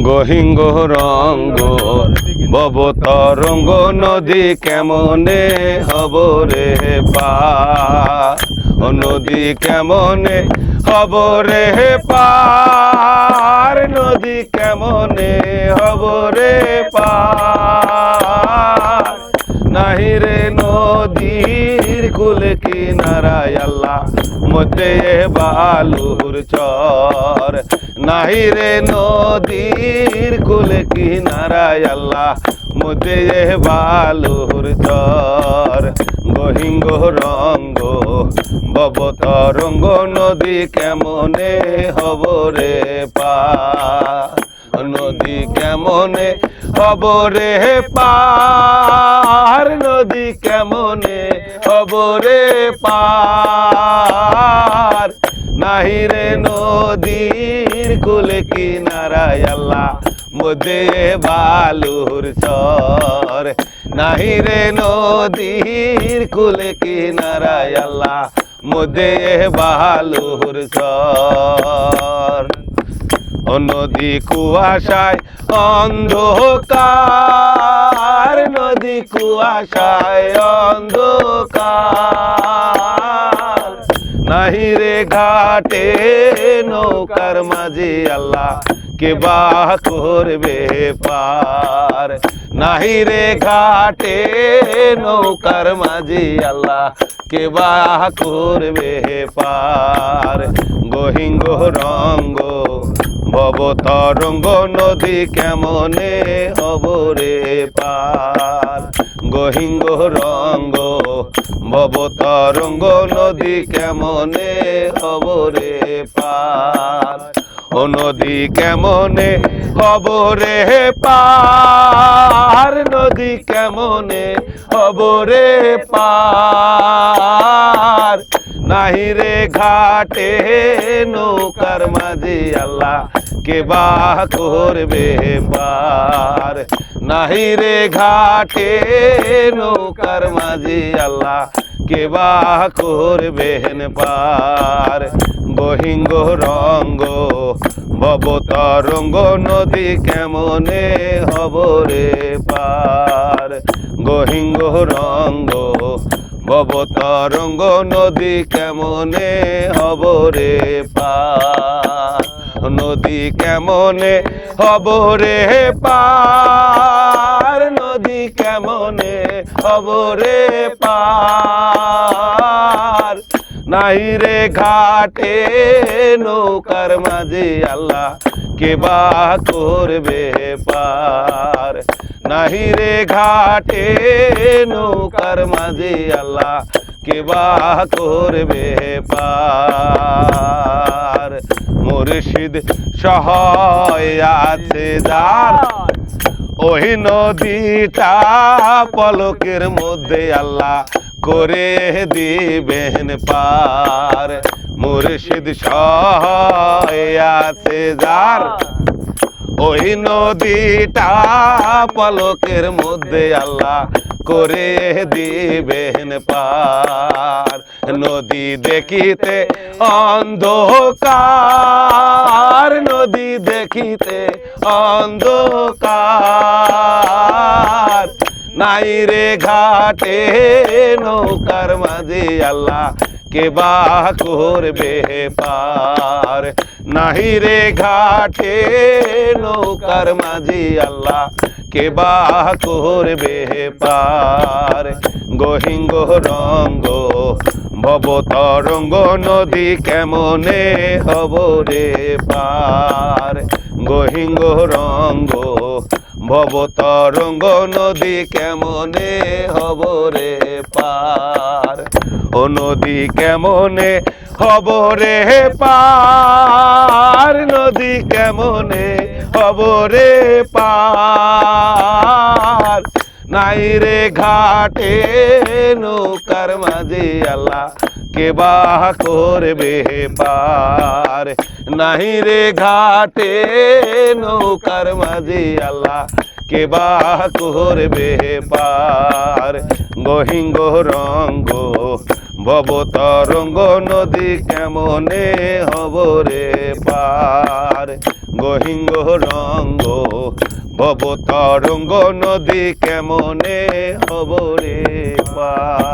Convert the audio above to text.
গহিঙ্গ রঙ্গ ভব তরঙ্গ নদী কেমনে হব রে পার, নদী কেমনে হব রে পার, নদী কেমনে হব রে পার। নাহি রে নদীর কুল কিনারায় আল্লাহ মধ্যে বালুর চর, নাহি রে নদীর কুল কিনারায় আল্লাহ মধ্যে বালুর চর। গহিঙ্গ রঙ্গ ভব তরঙ্গ নদী কেমনে হব রে পার, নদী কেমনে হব রে পার, নদী কেমনে হব রে পার। নাহি রে নদীর কুল কিনারায় আল্লাহ মধ্যে বালুর চর, নাহি রে নদীর কুল কিনারায় আল্লাহ মধ্যে বালুর চর। নদী কুয়াশায় অন্ধকার, নদী কুয়াশায় অন্ধকার। নাহি রে ঘাটে নৌকার মাঝি আল্লাহ কে বা করবে পার, নাহি রে ঘাটে নৌকার মাঝি আল্লাহ কে বা করবে পার। গহিঙ্গ রঙ্গ ভব তরঙ্গ নদী কেমনে হব রে পার, গহিঙ্গ রঙ্গ ভব তরঙ্গ নদী কেমনে হব রে পার। ও নদী কেমনে হব রে পার, নদী কেমনে হব রে পার। নাহি রে ঘাটে নৌকার মাঝি আল্লাহ কে বা করবে পার, নাহি রে ঘাটে নৌকার মাঝি আল্লাহ কে বা করবেন পার। গহিঙ্গ রঙ্গ ভব তরঙ্গ নদী কেমনে হব রে পার, গহিঙ্গ রঙ্গ ভব তরঙ্গ নদী কেমনে হব রে পার, নদী কেমনে হব রে পার, নদী কেমনে হব রে পার। নাহি রে ঘাটে নৌকার মাঝি আল্লাহ কে বা করবে পার, নাহি রে ঘাটে নৌকার মাঝি আল্লাহ কে বা করবে পার। মুর্শিদ সহায় আছে যার ওই নদীটা পলকের মধ্যে আল্লাহ করে দিবেন পার। মুর্শিদ সহায় আছে যার ওই নদীটা পলকের মধ্যে আল্লাহ করে দিবেন পার। নদী দেখিতে অন্ধকার, নদী দেখিতে অন্ধকার। নাই রে ঘাটে নৌকার মাঝি আল্লাহ কে বা করবে পার, নাহি রে ঘাটে নৌকার মাঝি আল্লাহ কে বা করবে পার। গহিঙ্গ রঙ্গ ভব তরঙ্গ নদী কেমনে হব রে পার, গহিঙ্গ রঙ্গ ভব তরঙ্গ নদী কেমনে হব রে পার। ও নদী কেমনে হব রে পার, নদী কেমনে হব রে পার। নাই রে ঘাটে নৌকার মাঝি আল্লাহ কে বা করবে পার, নাহি রে ঘাটে নৌকার মাঝি আল্লাহ কে বা করবে পার। গহিঙ্গ রঙ্গ ভব তরঙ্গ নদী কেমনে হব রে পার গহিঙ্গ রঙ্গ ভব তরঙ্গ নদী কেমনে হব রে পার